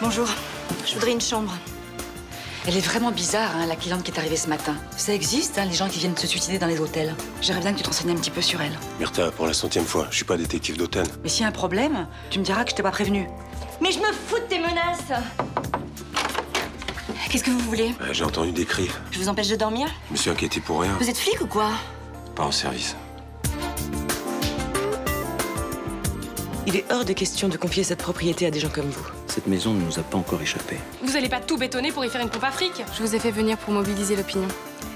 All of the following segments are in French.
Bonjour, je voudrais une chambre. Elle est vraiment bizarre, hein, la cliente qui est arrivée ce matin. Ça existe, hein, les gens qui viennent se suicider dans les hôtels. J'aimerais bien que tu te renseignes un petit peu sur elle. Myrtha, pour la 100e fois, je suis pas détective d'hôtel. Mais s'il y a un problème, tu me diras que je t'ai pas prévenu. Mais je me fous de tes menaces. Qu'est-ce que vous voulez? J'ai entendu des cris. Je vous empêche de dormir? Je me suis inquiété pour rien. Vous êtes flic ou quoi? Pas en service. Il est hors de question de confier cette propriété à des gens comme vous. Cette maison ne nous a pas encore échappé. Vous allez pas tout bétonner pour y faire une coupe afrique? Je vous ai fait venir pour mobiliser l'opinion.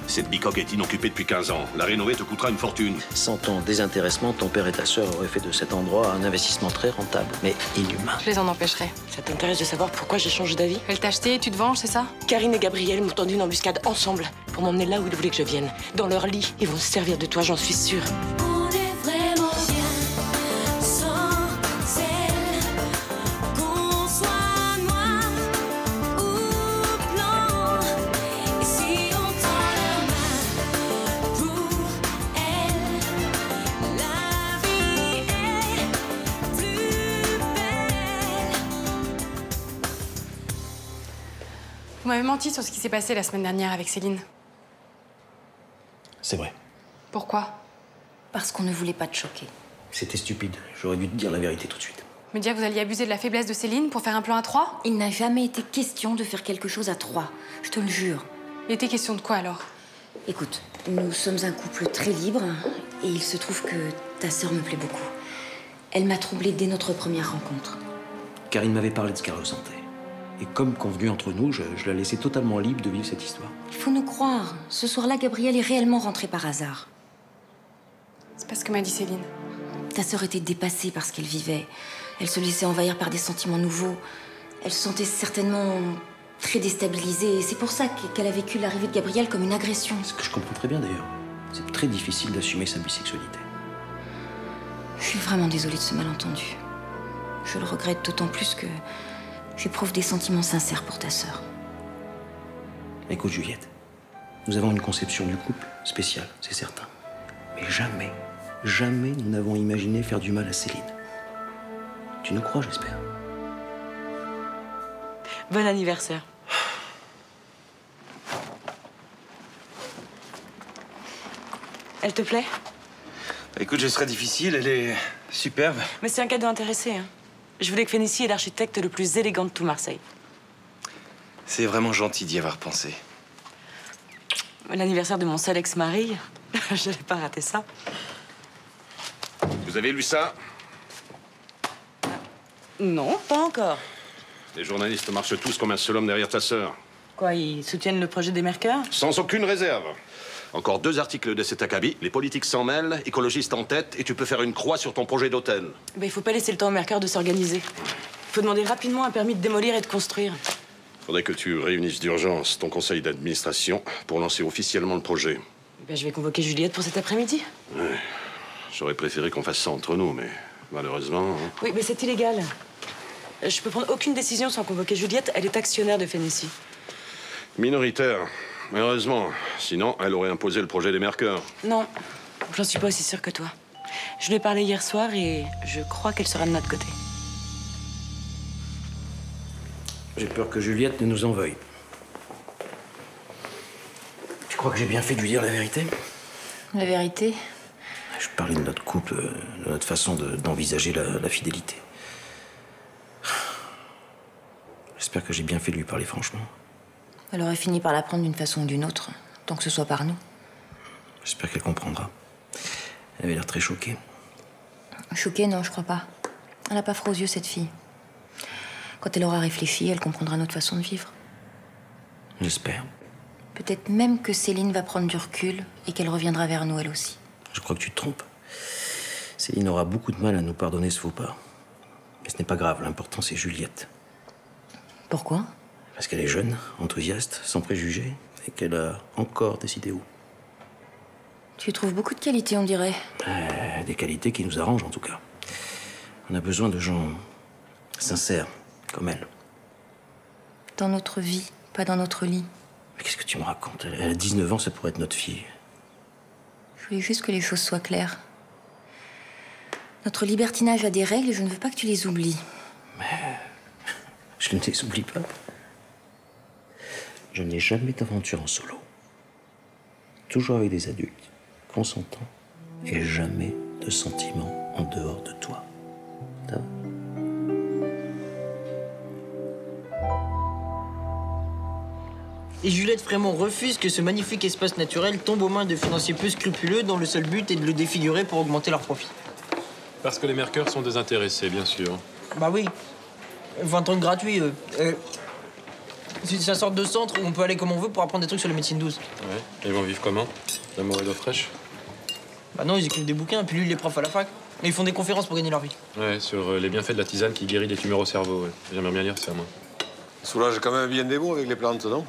Cette bicoque est inoccupée depuis 15 ans. La rénover te coûtera une fortune. Sans ton désintéressement, ton père et ta sœur auraient fait de cet endroit un investissement très rentable, mais inhumain. Je les en empêcherai. Ça t'intéresse de savoir pourquoi j'ai changé d'avis? Elle t'a acheté et tu te venges, c'est ça? Karine et Gabriel m'ont tendu une embuscade ensemble pour m'emmener là où ils voulaient que je vienne. Dans leur lit, ils vont se servir de toi, j'en suis sûre. Vous m'avez menti sur ce qui s'est passé la semaine dernière avec Céline. C'est vrai. Pourquoi? Parce qu'on ne voulait pas te choquer. C'était stupide. J'aurais dû te dire la vérité tout de suite. Me dire que vous alliez abuser de la faiblesse de Céline pour faire un plan à 3? Il n'a jamais été question de faire quelque chose à 3. Je te le jure. Il était question de quoi alors? Écoute, nous sommes un couple très libre et il se trouve que ta sœur me plaît beaucoup. Elle m'a troublée dès notre première rencontre. Karine m'avait parlé de ce qu'elle ressentait. Et comme convenu entre nous, je la laissais totalement libre de vivre cette histoire. Il faut nous croire. Ce soir-là, Gabriel est réellement rentré par hasard. C'est pas ce que m'a dit Céline. Ta sœur était dépassée par ce qu'elle vivait. Elle se laissait envahir par des sentiments nouveaux. Elle se sentait certainement très déstabilisée. Et c'est pour ça qu'elle a vécu l'arrivée de Gabriel comme une agression. Ce que je comprends très bien d'ailleurs. C'est très difficile d'assumer sa bisexualité. Je suis vraiment désolée de ce malentendu. Je le regrette d'autant plus que j'éprouve des sentiments sincères pour ta sœur. Écoute, Juliette, nous avons une conception du couple spéciale, c'est certain. Mais jamais, jamais nous n'avons imaginé faire du mal à Céline. Tu nous crois, j'espère. Bon anniversaire. Elle te plaît? Écoute, je serai difficile, elle est superbe. Mais c'est un cadeau intéressé, hein. Je voulais que Fénicie ait l'architecte le plus élégant de tout Marseille. C'est vraiment gentil d'y avoir pensé. L'anniversaire de mon seul ex-mari, je n'allais pas rater ça. Vous avez lu ça? Non, pas encore. Les journalistes marchent tous comme un seul homme derrière ta sœur. Quoi, ils soutiennent le projet des Mercœurs? Sans aucune réserve. Encore 2 articles de cet acabit. Les politiques s'en mêlent, écologistes en tête, et tu peux faire une croix sur ton projet d'hôtel. Ben, il faut pas laisser le temps aux Mercœurs de s'organiser. Il faut demander rapidement un permis de démolir et de construire. Faudrait que tu réunisses d'urgence ton conseil d'administration pour lancer officiellement le projet. Ben, je vais convoquer Juliette pour cet après-midi. Ouais. J'aurais préféré qu'on fasse ça entre nous, mais malheureusement... hein. Oui, mais c'est illégal. Je peux prendre aucune décision sans convoquer Juliette. Elle est actionnaire de Fénicie. Minoritaire, heureusement. Sinon, elle aurait imposé le projet des Mercœurs. Non, j'en suis pas aussi sûre que toi. Je lui ai parlé hier soir et je crois qu'elle sera de notre côté. J'ai peur que Juliette ne nous en veuille. Tu crois que j'ai bien fait de lui dire la vérité? La vérité? Je parlais de notre couple, de notre façon d'envisager la fidélité. J'espère que j'ai bien fait de lui parler franchement. Elle aurait fini par l'apprendre d'une façon ou d'une autre, tant que ce soit par nous. J'espère qu'elle comprendra. Elle avait l'air très choquée. Choquée, non, je crois pas. Elle n'a pas froid aux yeux, cette fille. Quand elle aura réfléchi, elle comprendra notre façon de vivre. J'espère. Peut-être même que Céline va prendre du recul et qu'elle reviendra vers nous, elle aussi. Je crois que tu te trompes. Céline aura beaucoup de mal à nous pardonner ce faux pas. Mais ce n'est pas grave, l'important c'est Juliette. Pourquoi? Parce qu'elle est jeune, enthousiaste, sans préjugés, et qu'elle a encore décidé où. Tu trouves beaucoup de qualités, on dirait. Des qualités qui nous arrangent, en tout cas. On a besoin de gens sincères, comme elle. Dans notre vie, pas dans notre lit. Mais qu'est-ce que tu me racontes? Elle a 19 ans, ça pourrait être notre fille. Je voulais juste que les choses soient claires. Notre libertinage a des règles et je ne veux pas que tu les oublies. Je ne les oublie pas. Je n'ai jamais d'aventure en solo. Toujours avec des adultes, consentants, et jamais de sentiments en dehors de toi. Ça va ? Et Juliette Frémont refuse que ce magnifique espace naturel tombe aux mains de financiers peu scrupuleux dont le seul but est de le défigurer pour augmenter leurs profits. Parce que les Mercœurs sont désintéressés, bien sûr. Bah oui. 20 ans de gratuit. C'est une sorte de centre où on peut aller comme on veut pour apprendre des trucs sur la médecine douce. Ouais. Ils vont vivre comment? L'amour et l'eau fraîche? Bah non, ils écrivent des bouquins, puis lui, il est prof à la fac. Et ils font des conférences pour gagner leur vie. Ouais, sur les bienfaits de la tisane qui guérit des tumeurs au cerveau. Ouais. J'aimerais bien lire ça, moi. Soulage quand même bien des mots avec les plantes, non?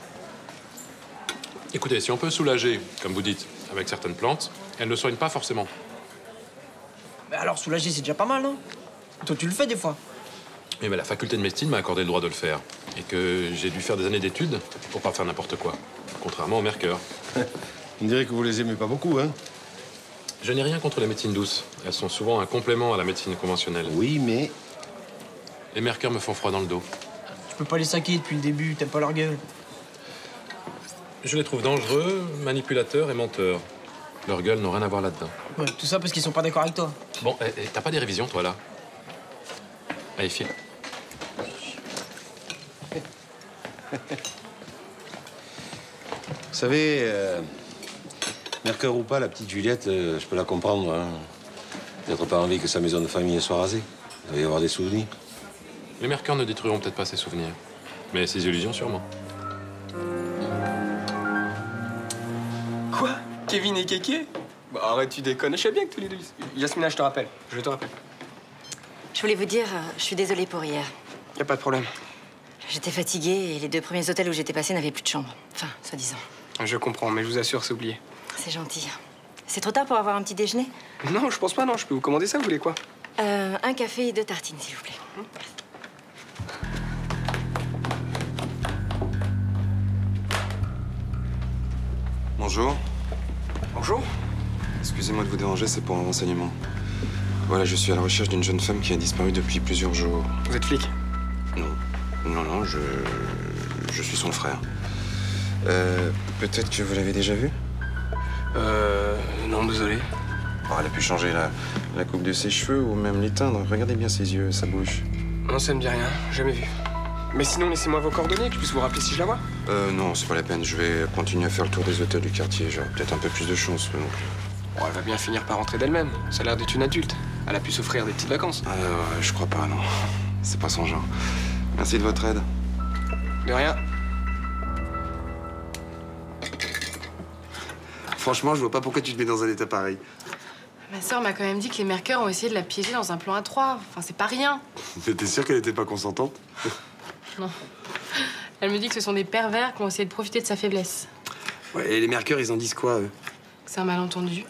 Écoutez, si on peut soulager, comme vous dites, avec certaines plantes, elles ne soignent pas forcément. Mais alors, soulager, c'est déjà pas mal, non? Toi, tu le fais des fois. Mais la faculté de médecine m'a accordé le droit de le faire. Et que j'ai dû faire des années d'études pour pas faire n'importe quoi. Contrairement aux Mercœurs. On dirait que vous les aimez pas beaucoup, hein? Je n'ai rien contre les médecines douces. Elles sont souvent un complément à la médecine conventionnelle. Oui, mais... Les Mercœurs me font froid dans le dos. Tu peux pas les saquer depuis le début, t'aimes pas leur gueule. Je les trouve dangereux, manipulateurs et menteurs. Leur gueule n'ont rien à voir là-dedans. Ouais, tout ça parce qu'ils sont pas d'accord avec toi. Bon, t'as pas des révisions, toi, là? Allez, file. Vous savez, Mercœur ou pas, la petite Juliette, je peux la comprendre. Hein. Peut-être pas envie que sa maison de famille soit rasée. Il doit y avoir des souvenirs. Les Mercœurs ne détruiront peut-être pas ses souvenirs. Mais ses illusions, sûrement. Quoi? Kevin et Kéké? Bah arrête, tu déconnes. Je sais bien que tous les deux... Yasmina, je te rappelle. Je te rappelle. Je voulais vous dire, je suis désolée pour hier. Y a pas de problème. J'étais fatiguée et les 2 premiers hôtels où j'étais passée n'avaient plus de chambre. Enfin, soi-disant. Je comprends, mais je vous assure, c'est oublié. C'est gentil. C'est trop tard pour avoir un petit déjeuner? Non, je pense pas, non. Je peux vous commander ça, vous voulez quoi? Un café et 2 tartines, s'il vous plaît. Bonjour. Bonjour. Excusez-moi de vous déranger, c'est pour un renseignement. Voilà, je suis à la recherche d'une jeune femme qui a disparu depuis plusieurs jours. Vous êtes flic? Non. Non, je suis son frère. Peut-être que vous l'avez déjà vue? Non, désolé. Oh, elle a pu changer la coupe de ses cheveux ou même l'éteindre. Regardez bien ses yeux, sa bouche. Non, ça me dit rien. Jamais vu. Mais sinon, laissez-moi vos coordonnées, que je puisse vous rappeler si je la vois. Non, c'est pas la peine. Je vais continuer à faire le tour des hôtels du quartier. J'aurai peut-être un peu plus de chance, non plus. Bon, elle va bien finir par rentrer d'elle-même. Ça a l'air d'être une adulte. Elle a pu s'offrir des petites vacances. Je crois pas, non. C'est pas son genre. Merci de votre aide. De rien. Franchement, je vois pas pourquoi tu te mets dans un état pareil. Ma sœur m'a quand même dit que les Mercœurs ont essayé de la piéger dans un plan à 3. Enfin, c'est pas rien. Mais t'es sûr qu'elle était pas consentante? Non. Elle me dit que ce sont des pervers qui ont essayé de profiter de sa faiblesse. Ouais, et les Mercœurs, ils en disent quoi, eux? C'est un malentendu.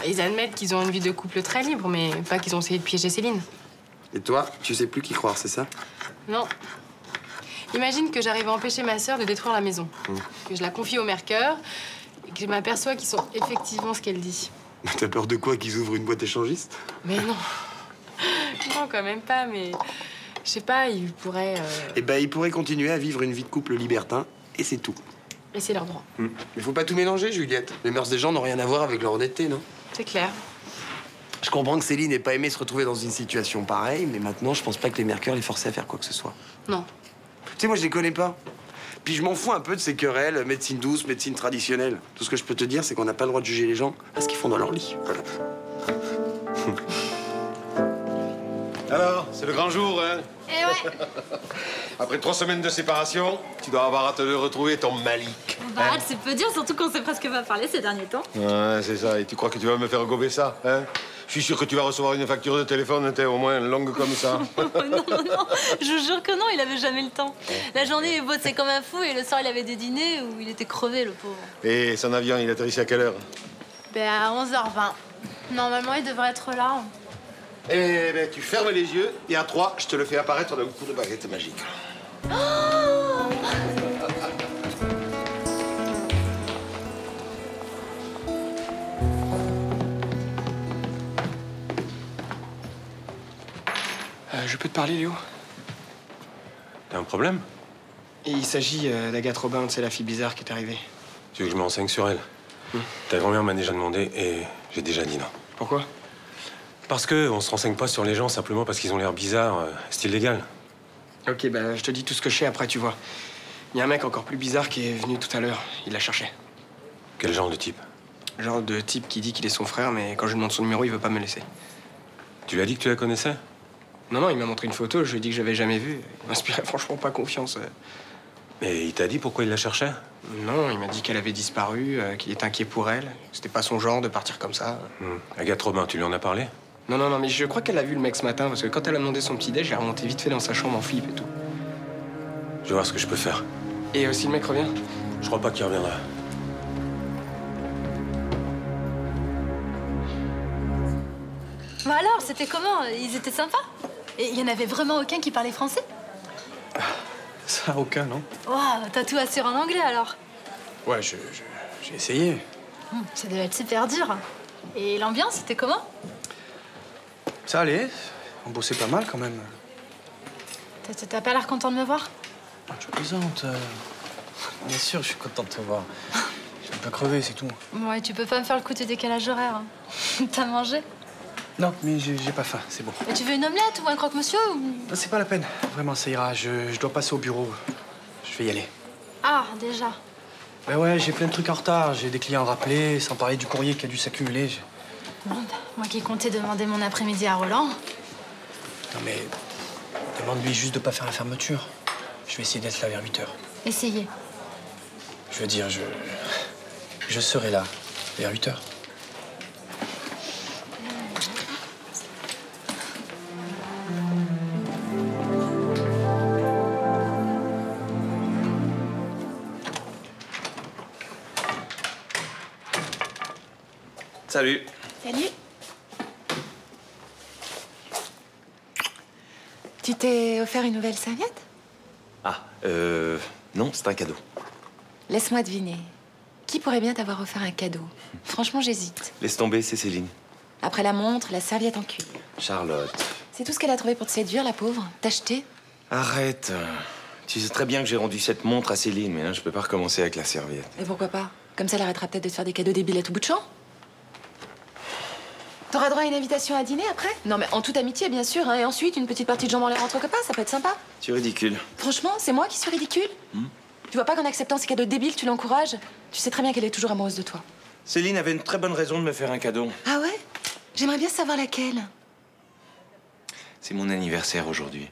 Ils admettent qu'ils ont une vie de couple très libre, mais pas qu'ils ont essayé de piéger Céline. Et toi, tu sais plus qui croire, c'est ça? Non. Imagine que j'arrive à empêcher ma sœur de détruire la maison. Que je la confie aux Mercœurs et que je m'aperçois qu'ils sont effectivement ce qu'elle dit. Mais t'as peur de quoi, qu'ils ouvrent une boîte échangiste? Mais non. Non, quand même pas, mais... Je sais pas, ils pourraient... Eh ben, ils pourraient continuer à vivre une vie de couple libertin, et c'est tout. Et c'est leur droit. Mais faut pas tout mélanger, Juliette. Les mœurs des gens n'ont rien à voir avec leur honnêteté, non? C'est clair. Je comprends que Céline n'ait pas aimé se retrouver dans une situation pareille, mais maintenant, je pense pas que les Mercœurs les forçaient à faire quoi que ce soit. Non. Tu sais, moi, je les connais pas. Puis je m'en fous un peu de ces querelles, médecine douce, médecine traditionnelle. Tout ce que je peux te dire, c'est qu'on n'a pas le droit de juger les gens à ce qu'ils font dans leur lit. Voilà. Alors, c'est le grand jour, hein? Eh ouais. Après 3 semaines de séparation, tu dois avoir hâte de retrouver ton Malik. Bah, c'est peu dire, surtout qu'on s'est presque pas parlé ces derniers temps. Ouais, c'est ça. Et tu crois que tu vas me faire gober ça, hein? Je suis sûr que tu vas recevoir une facture de téléphone, t'es au moins longue comme ça. Non, je vous jure que non, il avait jamais le temps. La journée, il bossait comme un fou et le soir, il avait des dîners où il était crevé, le pauvre. Et son avion, il atterrissait à quelle heure? Ben, à 11h20. Normalement, il devrait être là. Eh ben, tu fermes les yeux et à 3, je te le fais apparaître d'un coup de baguette magique. Je peux te parler, Léo? T'as un problème? Et il s'agit d'Agathe Robin, c'est la fille bizarre qui est arrivée. Tu veux que je me renseigne sur elle? Ta grand-mère m'a déjà demandé et j'ai déjà dit non. Pourquoi? Parce qu'on se renseigne pas sur les gens simplement parce qu'ils ont l'air bizarres, style légal. Ok, bah je te dis tout ce que je sais après, tu vois. Il y a un mec encore plus bizarre qui est venu tout à l'heure. Il la cherchait. Quel genre de type? Genre de type qui dit qu'il est son frère, mais quand je lui demande son numéro, il veut pas me laisser. Tu lui as dit que tu la connaissais? Non, il m'a montré une photo, je lui ai dit que j'avais jamais vu. Il m'inspirait franchement pas confiance. Et il t'a dit pourquoi il la cherchait? Non, il m'a dit qu'elle avait disparu, qu'il était inquiet pour elle. C'était pas son genre de partir comme ça. Agathe Robin, tu lui en as parlé? Non, mais je crois qu'elle a vu le mec ce matin, parce que quand elle a demandé son petit déj, j'ai remonté vite fait dans sa chambre en flip et tout. Je vais voir ce que je peux faire. Et aussi le mec revient? Je crois pas qu'il reviendra. Bah alors, c'était comment? Ils étaient sympas? Et il y en avait vraiment aucun qui parlait français? Ça, aucun, non? Waouh, t'as tout assuré en anglais alors? Ouais, j'ai essayé. Ça devait être super dur. Et l'ambiance, c'était comment? Ça allait. On bossait pas mal quand même. T'as pas l'air content de me voir? Tu plaisantes. Bien sûr, je suis content de te voir. Je suis un peu crevé, c'est tout. Ouais, tu peux pas me faire le coup de décalage horaire. Hein. T'as mangé? Non, mais j'ai pas faim, c'est bon. Et tu veux une omelette ou un croque-monsieur ou... Non, c'est pas la peine. Vraiment, ça ira. Je dois passer au bureau. Je vais y aller. Ah, déjà. Ben ouais, j'ai plein de trucs en retard. J'ai des clients à rappeler, sans parler du courrier qui a dû s'accumuler. Bon, moi qui comptais demander mon après-midi à Roland. Non, mais demande-lui juste de pas faire la fermeture. Je vais essayer d'être là vers 8h. Essayez. Je veux dire, je serai là vers 8h. Salut. Salut. Tu t'es offert une nouvelle serviette? Non, c'est un cadeau. Laisse-moi deviner. Qui pourrait bien t'avoir offert un cadeau? Franchement, j'hésite. Laisse tomber, c'est Céline. Après la montre, la serviette en cuir. Charlotte. C'est tout ce qu'elle a trouvé pour te séduire, la pauvre? T'acheter? Arrête. Tu sais très bien que j'ai rendu cette montre à Céline, mais là, je peux pas recommencer avec la serviette. Et pourquoi pas? Comme ça, elle arrêtera peut-être de te faire des cadeaux débiles à tout bout de champ. T'auras droit à une invitation à dîner après? Non, mais en toute amitié, bien sûr. Hein, et ensuite, une petite partie de jambes en l'air entre copains, ça peut être sympa. Tu es ridicule. Franchement, c'est moi qui suis ridicule? Tu vois pas qu'en acceptant ces cadeaux débiles, tu l'encourages? Tu sais très bien qu'elle est toujours amoureuse de toi. Céline avait une très bonne raison de me faire un cadeau. Ah ouais? J'aimerais bien savoir laquelle. C'est mon anniversaire aujourd'hui.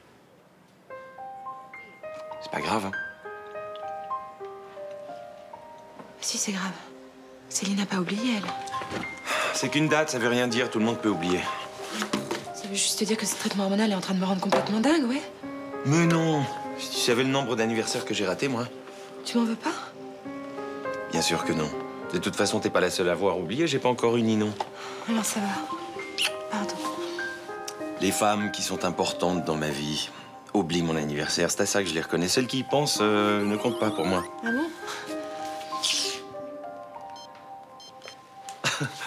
C'est pas grave, hein? Si, c'est grave. Céline n'a pas oublié, elle. C'est qu'une date, ça veut rien dire, tout le monde peut oublier. Ça veut juste te dire que ce traitement hormonal est en train de me rendre complètement dingue, ouais? Mais non! Si tu savais le nombre d'anniversaires que j'ai ratés, moi. Tu m'en veux pas? Bien sûr que non. De toute façon, t'es pas la seule à avoir oublié, j'ai pas encore eu Ninon. Alors ça va. Pardon. Les femmes qui sont importantes dans ma vie oublient mon anniversaire, c'est à ça que je les reconnais. Celles qui y pensent ne comptent pas pour moi. Ah bon?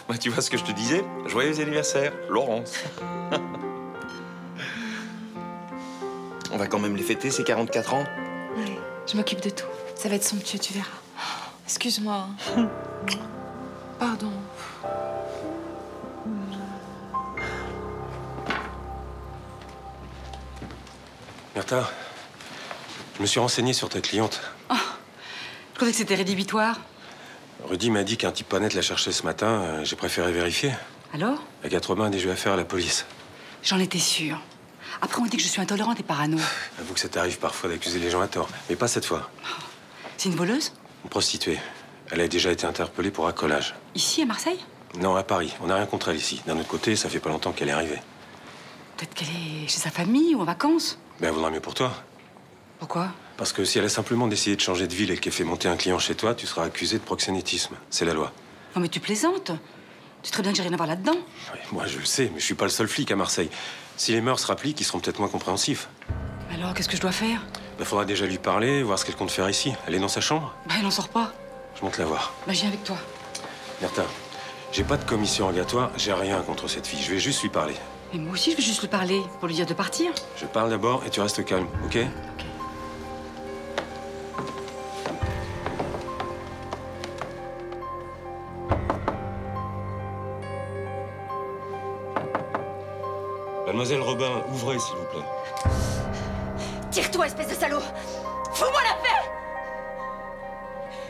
Bah, tu vois ce que je te disais? Joyeux anniversaire, Laurence. On va quand même les fêter, ces 44 ans. Ouais, je m'occupe de tout. Ça va être somptueux, tu verras. Excuse-moi. Pardon. Bertha, je me suis renseigné sur ta cliente. Oh, je croyais que c'était rédhibitoire. Rudy m'a dit qu'un type pas net la cherchait ce matin. J'ai préféré vérifier. Alors? Agathe Robin a des jeux à faire à la police. J'en étais sûre. Après, on dit que je suis intolérante et parano. Avoue que ça t'arrive parfois d'accuser les gens à tort, mais pas cette fois. C'est une voleuse? Une prostituée. Elle a déjà été interpellée pour accolage. Ici, à Marseille? Non, à Paris. On n'a rien contre elle ici. D'un autre côté, ça fait pas longtemps qu'elle est arrivée. Peut-être qu'elle est chez sa famille ou en vacances. Ben, elle vaudra mieux pour toi. Pourquoi? Parce que si elle a simplement décidé de changer de ville et qu'elle fait monter un client chez toi, tu seras accusé de proxénétisme. C'est la loi. Non, mais tu plaisantes. Tu sais très bien que j'ai rien à voir là-dedans. Oui, moi, je le sais, mais je suis pas le seul flic à Marseille. Si les mœurs se rappliquent, ils seront peut-être moins compréhensifs. Alors, qu'est-ce que je dois faire? Ben, faudra déjà lui parler, voir ce qu'elle compte faire ici. Elle est dans sa chambre? Bah, elle n'en sort pas. Je monte la voir. Bah, je viens avec toi. Bertha, j'ai pas de commission rogatoire, j'ai rien contre cette fille. Je vais juste lui parler. Mais moi aussi, je vais juste lui parler pour lui dire de partir. Je parle d'abord et tu restes calme, ok? Ok. Mademoiselle Robin, ouvrez, s'il vous plaît. Tire-toi, espèce de salaud! Fous-moi la paix!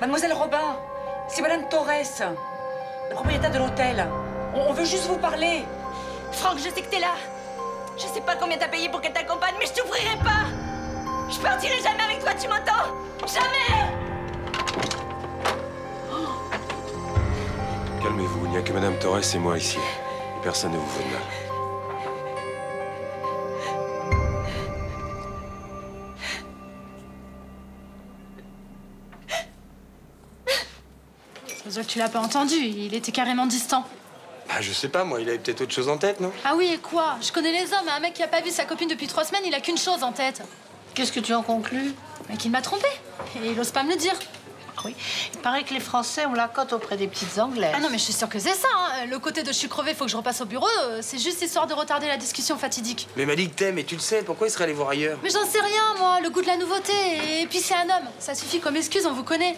Mademoiselle Robin, c'est Madame Torres, la propriétaire de l'hôtel. On veut juste vous parler. Franck, je sais que t'es là. Je sais pas combien t'as payé pour qu'elle t'accompagne, mais je t'ouvrirai pas. Je partirai jamais avec toi, tu m'entends? Jamais! Calmez-vous, il n'y a que Madame Torres et moi ici. Et personne ne vous veut de mal. Ça veut dire que tu l'as pas entendu, il était carrément distant. Bah, je sais pas, moi, il avait peut-être autre chose en tête, non? Ah oui, et quoi? Je connais les hommes, un mec qui a pas vu sa copine depuis 3 semaines, il a qu'une chose en tête. Qu'est-ce que tu en conclus? Mais qu'il m'a trompé. Et il ose pas me le dire. Oui, il paraît que les Français ont la cote auprès des petites Anglaises. Ah non, mais je suis sûre que c'est ça, hein. Le côté de je suis crevé, faut que je repasse au bureau, c'est juste histoire de retarder la discussion fatidique. Mais Malik t'aime et tu le sais, pourquoi il serait allé voir ailleurs? Mais j'en sais rien, moi, le goût de la nouveauté. Et puis c'est un homme, ça suffit comme excuse, on vous connaît.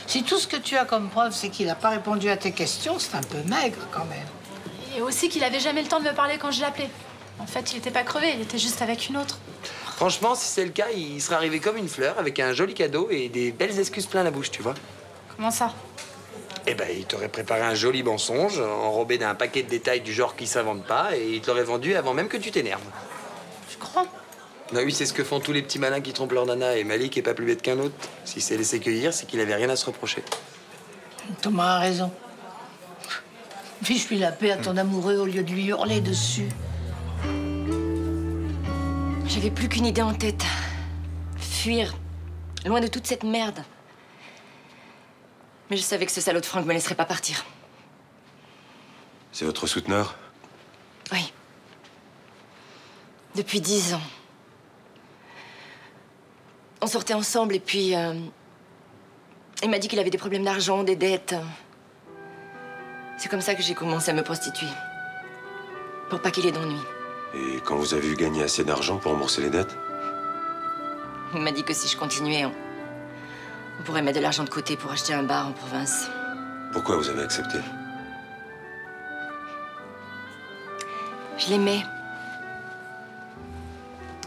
Si tout ce que tu as comme preuve, c'est qu'il n'a pas répondu à tes questions, c'est un peu maigre quand même. Et aussi qu'il avait jamais le temps de me parler quand je l'appelais. En fait, il était pas crevé, il était juste avec une autre. Franchement, si c'est le cas, il serait arrivé comme une fleur, avec un joli cadeau et des belles excuses plein la bouche, tu vois. Comment ça? Eh ben, il t'aurait préparé un joli mensonge, enrobé d'un paquet de détails du genre qui s'invente pas, et il te l'aurait vendu avant même que tu t'énerves. Tu crois? Bah oui, c'est ce que font tous les petits malins qui trompent leur nana, et Malik est pas plus bête qu'un autre. S'il s'est laissé cueillir, c'est qu'il avait rien à se reprocher. Thomas a raison. Fiche-lui la paix à ton amoureux au lieu de lui hurler dessus. J'avais plus qu'une idée en tête. Fuir, loin de toute cette merde. Mais je savais que ce salaud de Franck me laisserait pas partir. C'est votre souteneur? Oui. Depuis 10 ans. On sortait ensemble et puis... il m'a dit qu'il avait des problèmes d'argent, des dettes. C'est comme ça que j'ai commencé à me prostituer. Pour pas qu'il ait d'ennui. Et quand vous avez eu gagné assez d'argent pour rembourser les dettes? Il m'a dit que si je continuais, on pourrait mettre de l'argent de côté pour acheter un bar en province. Pourquoi vous avez accepté? Je l'aimais.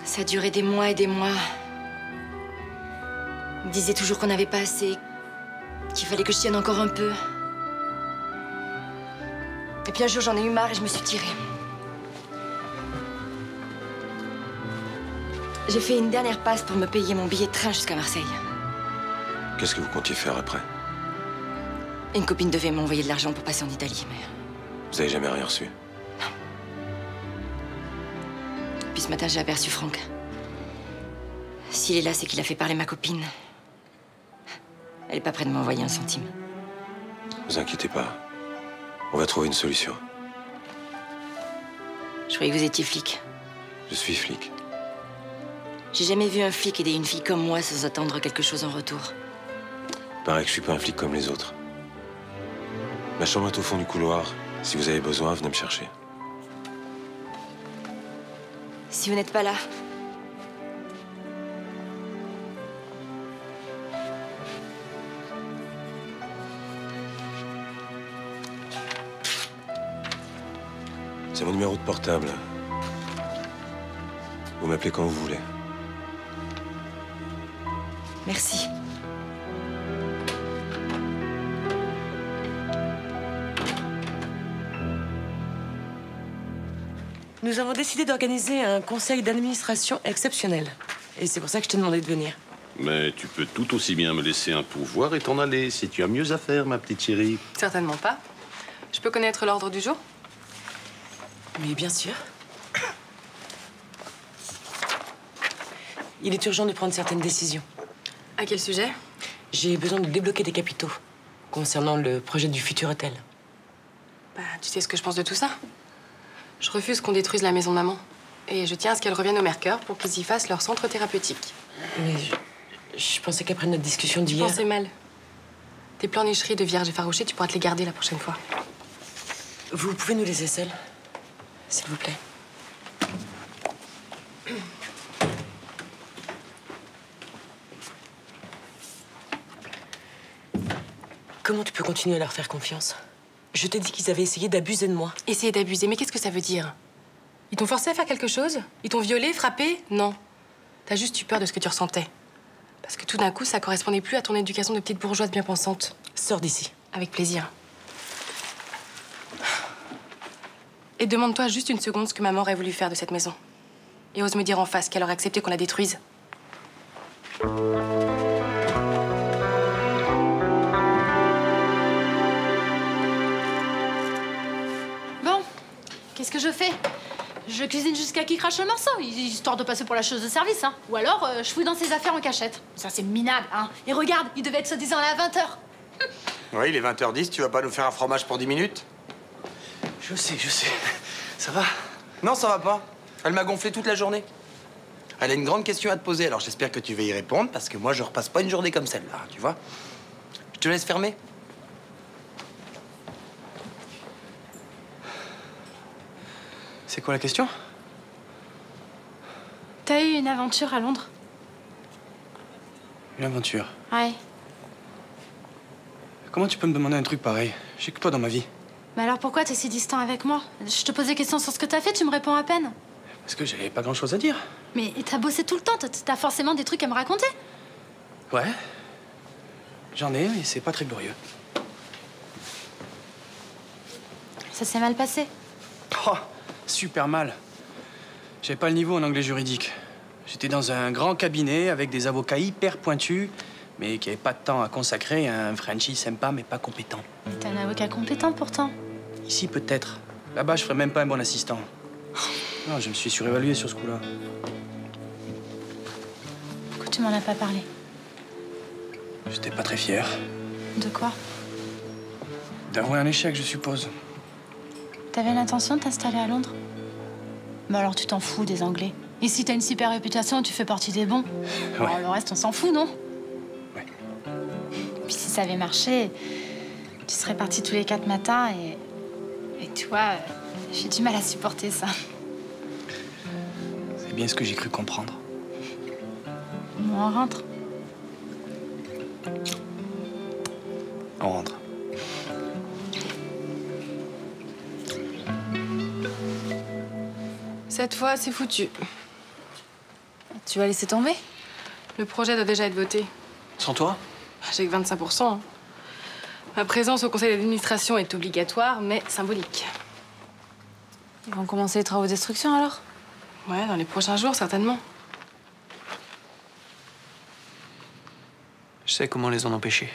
Ça a duré des mois et des mois. Il me disait toujours qu'on n'avait pas assez, qu'il fallait que je tienne encore un peu. Et puis un jour, j'en ai eu marre et je me suis tirée. J'ai fait une dernière passe pour me payer mon billet de train jusqu'à Marseille. Qu'est-ce que vous comptiez faire après? Une copine devait m'envoyer de l'argent pour passer en Italie, mais... Vous avez jamais rien reçu? Puis ce matin, j'ai aperçu Franck. S'il est là, c'est qu'il a fait parler ma copine. Elle est pas prête de m'envoyer un centime. Vous inquiétez pas. On va trouver une solution. Je croyais que vous étiez flic. Je suis flic. J'ai jamais vu un flic aider une fille comme moi sans attendre quelque chose en retour. Pareil que je suis pas un flic comme les autres. Ma chambre est au fond du couloir. Si vous avez besoin, venez me chercher. Si vous n'êtes pas là... C'est mon numéro de portable. Vous m'appelez quand vous voulez. Merci. Nous avons décidé d'organiser un conseil d'administration exceptionnel. Et c'est pour ça que je t'ai demandé de venir. Mais tu peux tout aussi bien me laisser un pourvoir et t'en aller si tu as mieux à faire, ma petite chérie. Certainement pas. Je peux connaître l'ordre du jour? Mais bien sûr. Il est urgent de prendre certaines décisions. À quel sujet? J'ai besoin de débloquer des capitaux concernant le projet du futur hôtel. Bah, tu sais ce que je pense de tout ça? Je refuse qu'on détruise la maison de maman. Et je tiens à ce qu'elle revienne au Mercure pour qu'ils y fassent leur centre thérapeutique. Mais je pensais qu'après notre discussion Tu d'hier... pensais mal. Tes pleurnicheries de vierge effarouchée, tu pourras te les garder la prochaine fois. Vous pouvez nous laisser seuls, s'il vous plaît. Comment tu peux continuer à leur faire confiance? Je t'ai dit qu'ils avaient essayé d'abuser de moi. Essayer d'abuser, mais qu'est-ce que ça veut dire? Ils t'ont forcé à faire quelque chose? Ils t'ont violé, frappé? Non. T'as juste eu peur de ce que tu ressentais. Parce que tout d'un coup, ça correspondait plus à ton éducation de petite bourgeoise bien pensante. Sors d'ici. Avec plaisir. Et demande-toi juste une seconde ce que maman aurait voulu faire de cette maison. Et ose me dire en face qu'elle aurait accepté qu'on la détruise. Bon, qu'est-ce que je fais? Je cuisine jusqu'à qu'il crache le morceau, histoire de passer pour la chose de service, hein. Ou alors, je fouille dans ses affaires en cachette. Ça, c'est minable, hein. Et regarde, il devait être soi-disant là à 20h. Oui, il est 20h10, tu vas pas nous faire un fromage pour 10 minutes? Je sais. Ça va? Non, ça va pas. Elle m'a gonflé toute la journée. Elle a une grande question à te poser, alors j'espère que tu vas y répondre, parce que moi, je repasse pas une journée comme celle-là, tu vois? Je te laisse fermer. C'est quoi la question? T'as eu une aventure à Londres? Une aventure. Ouais. Comment tu peux me demander un truc pareil? J'ai que toi dans ma vie. Mais alors pourquoi t'es si distant avec moi? Je te pose des questions sur ce que t'as fait, tu me réponds à peine. Parce que j'avais pas grand-chose à dire. Mais t'as bossé tout le temps, t'as forcément des trucs à me raconter. Ouais. J'en ai, mais c'est pas très glorieux. Ça s'est mal passé. Oh, super mal. J'avais pas le niveau en anglais juridique. J'étais dans un grand cabinet avec des avocats hyper pointus, mais qui avaient pas de temps à consacrer à un Frenchie sympa mais pas compétent. T'es un avocat compétent pourtant. Ici, peut-être. Là-bas, je ferais même pas un bon assistant. Non, je me suis surévalué sur ce coup-là. Pourquoi tu m'en as pas parlé? J'étais pas très fier. De quoi? D'avouer un échec, je suppose. T'avais l'intention de t'installer à Londres? Bah alors tu t'en fous des Anglais. Et si t'as une super réputation, tu fais partie des bons. Ouais. Alors le reste, on s'en fout, non? Ouais. Puis si ça avait marché, tu serais partis tous les 4 matins et tu vois, j'ai du mal à supporter ça. C'est bien ce que j'ai cru comprendre. Bon, on rentre. On rentre. Cette fois, c'est foutu. Tu vas laisser tomber? Le projet doit déjà être voté. Sans toi? J'ai que 25%. Hein. Ma présence au conseil d'administration est obligatoire, mais symbolique. Ils vont commencer les travaux de destruction alors? Ouais, dans les prochains jours, certainement. Je sais comment les en empêcher.